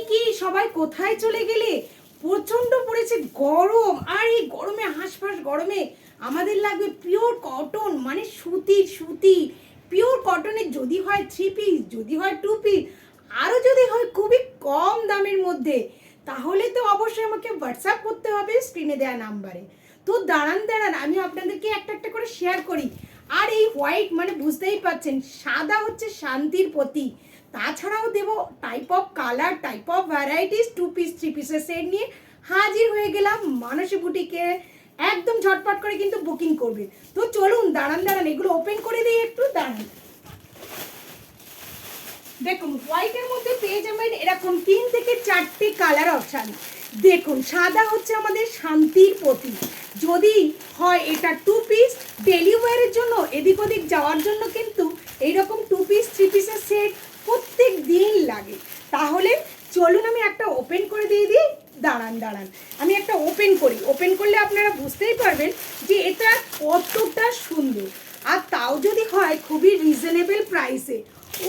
কি সবাই কোথায় চলে গেলে? প্রচন্ড পড়েছে গরম, আর এই গরমে হাঁসফাঁস গরমে আমাদের লাগবে পিওর কটন, মানে সুতি পিওর কটনের, যদি হয় 3 পিস, যদি হয় 2 পিস, আরও যদি হয় খুবই কম দামের মধ্যে, তাহলে তো অবশ্যই আমাকে হোয়াটসঅ্যাপ করতে হবে স্ক্রিনে দেওয়া নাম্বারে। তো দাঁড়ান আমি আপনাদেরকে একটা একটা করে শেয়ার করি। আর এই হোয়াইট মানে বুঝতেই পাচ্ছেন, সাদা হচ্ছে শান্তির প্রতীক। তাছাড়াও দেব type of colour, type of varieties, 2 piece 3 পিসের সেট নিয়ে হাজির হয়ে গেলাম মানসী বুটিকে। একদম ঝটপট করে কিন্তু বুকিং করবে। তো চলুন দাঁড়ান এগুলো ওপেন করে দিই, একটু দাঁড়ান। দেখুন হোয়াইটের মধ্যে পেয়ে যাবেন এরকম 3 থেকে 4টে কালার অপশান। দেখুন সাদা হচ্ছে আমাদের শান্তির প্রতীক, যদি হয় এটা 2 পিস ডেলি ওয়্যারের জন্য, এদিক ওদিক যাওয়ার জন্য কিন্তু এইরকম 2 পিস 3 পিসের সেট প্রত্যেক দিন লাগে। তাহলে চলুন আমি একটা ওপেন করে দিয়ে দিই। দাঁড়ান আমি একটা ওপেন করি। ওপেন করলে আপনারা বুঝতেই পারবেন যে এটা কতটা সুন্দর, আর তাও যদি হয় খুবই রিজনেবল প্রাইসে।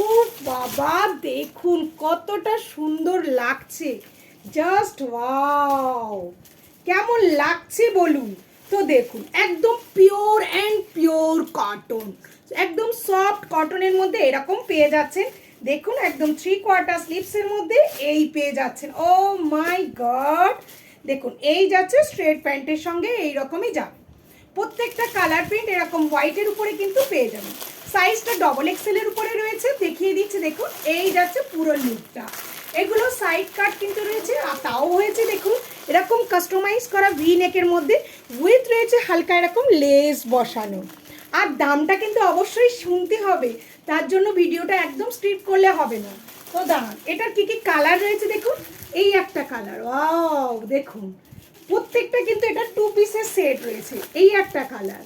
ও বাবা দেখুন কতটা সুন্দর লাগছে, জাস্ট ওয়াও, কেমন লাগছে বলুন। তো দেখুন একদম পিওর অ্যান্ড পিওর কটন, একদম সফট কটনের মধ্যে এরকম পেয়ে যাচ্ছেন। দেখুন একদম 3/4 স্লিভসের মধ্যে এই পেয়ে যাচ্ছেন। ও মাই গড, দেখুন এই যাচ্ছে স্ট্রেট প্যান্টের সঙ্গে এইরকমই যাবে। প্রত্যেকটা কালার প্রিন্ট এরকম হোয়াইটের উপরে কিন্তু পেয়ে যাবেন। সাইজটা ডবল এক্সেলের উপরে রয়েছে, দেখিয়ে দিচ্ছি। দেখুন এই যাচ্ছে পুরো লুকটা। এগুলো সাইড কাট কিন্তু রয়েছে, আর তাও হয়েছে দেখুন এরকম কাস্টমাইজ করা ভি নেকের মধ্যে, উইথ রয়েছে হালকা এরকম লেস বসানো। আর দামটা কিন্তু অবশ্যই শুনতে হবে, তার জন্য ভিডিওটা একদম স্কিপ করলে হবে না। তো দাঁড়ান, এটার কি কি কালার রয়েছে দেখুন। এই একটা কালার, ওয়াও দেখুন প্রত্যেকটা কিন্তু এটা 2 পিসের সেট রয়েছে। এই একটা কালার,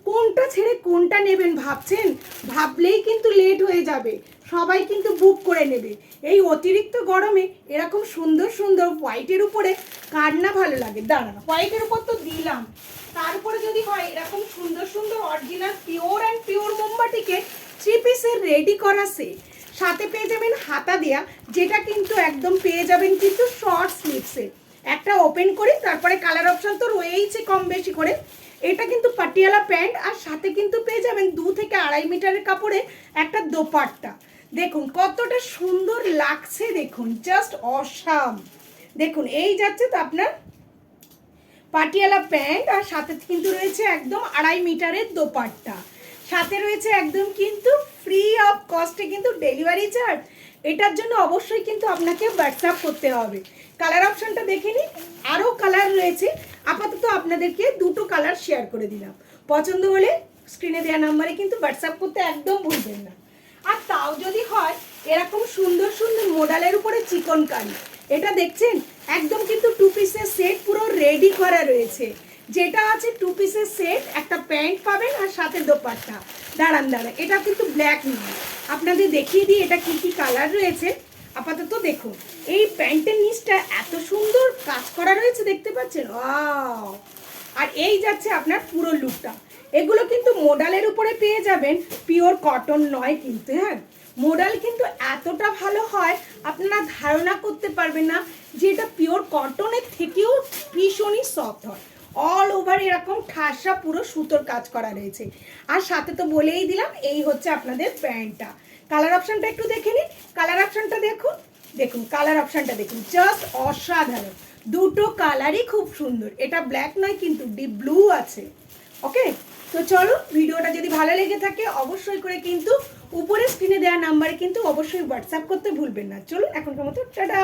কোনটা ছেড়ে কোনটা নেবেন ভাবছেন, ভাবলেই কিন্তু লেট হয়ে যাবে, সবাই কিন্তু বুক করে নেবে। এই অতিরিক্ত গরমে এরকম সুন্দর সুন্দর হোয়াইটের উপরে কার না ভালো লাগে। দাঁড়ান, হোয়াইটের উপর তো দিলাম, তারপরে যদি হয় এরকম সুন্দর সুন্দর অরিজিনাল পিওর অ্যান্ড পিওর মোমবাটিকে 3 পিসের রেডি করা সেট, সাথে পেয়ে যাবেন হাতা দেয়া, যেটা কিন্তু একদম পেয়ে যাবেন কিন্তু শর্ট স্লিভসে। একটা ওপেন করি, তারপরে কালার অপশন তো রয়েইছে কম বেশি করে। এটা কিন্তু পাটিয়ালা প্যান্ট, আর সাথে কিন্তু পেয়ে যাবেন 2 থেকে 2.5 মিটারের কাপড়ে একটা দোপাট্টা। দেখুন কতটা সুন্দর লাগছে, দেখুন জাস্ট অসাম। দেখুন এই যাচ্ছে তো আপনার পাটিয়ালা প্যান্ট, আর সাথে কিন্তু রয়েছে একদম 2.5 মিটারের দোপাট্টা, সাথে রয়েছে একদম কিন্তু ফ্রি অফ কস্টে কিন্তু ডেলিভারি চার্জ। এটার জন্য অবশ্যই কিন্তু আপনাকে হোয়াটসঅ্যাপ করতে হবে। কালার অপশনটা দেখে নিন, আরও কালার রয়েছে। আপাতত আপনাদেরকে 2টো কালার শেয়ার করে দিলাম, পছন্দ হলে স্ক্রিনে দেওয়া নাম্বারে কিন্তু হোয়াটসঅ্যাপ করতে একদম ভুলবেন না। আর তাও যদি হয় এরকম সুন্দর সুন্দর মোডালের উপরে চিকনকারি, এটা দেখছেন একদম কিন্তু 2 পিসের সেট পুরো রেডি করা রয়েছে। যেটা আছে 2 পিসের সেট, একটা প্যান্ট পাবেন আর সাথে দোপাট্টা। দাঁড়ান এটা কিন্তু ব্ল্যাক নয়, আপনাদের দেখিয়ে দিই এটা কি কি কালার রয়েছে। আপাতত দেখুন এই প্যান্টের নিচটা এত সুন্দর কাজ করা রয়েছে, দেখতে পাচ্ছেন, ওয়াও। আর এই যাচ্ছে আপনার পুরো লুকটা। এগুলো কিন্তু মোডালের উপরে পেয়ে যাবেন, পিওর কটন নয় কিন্তু। হ্যাঁ, মোডাল কিন্তু এতটা ভালো হয় আপনারা ধারণা করতে পারবেন না, যে এটা পিওর কটনের থেকেও ভীষণই সফট হয়। অল ওভার এরকম ঠাসা পুরো সুতোর কাজ করা রয়েছে। আর সাথে তো বলেই দিলাম এই হচ্ছে আপনাদের প্যান্টটা। কালার অপশনটা একটু দেখে নিন। কালার অপশনটা দেখুন, দেখুন কালার অপশনটা দেখুন, জাস্ট অসাধারণ। 2টো কালারই খুব সুন্দর। এটা ব্ল্যাক নয় কিন্তু ডিপ ব্লু আছে। ওকে, তো চলো, ভিডিওটা যদি ভালো লেগে থাকে অবশ্যই করে কিন্তু উপরে স্ক্রিনে দেওয়া নাম্বারে কিন্তু অবশ্যই হোয়াটসঅ্যাপ করতে ভুলবেন না। চলুন এখনকার মতো টাটা।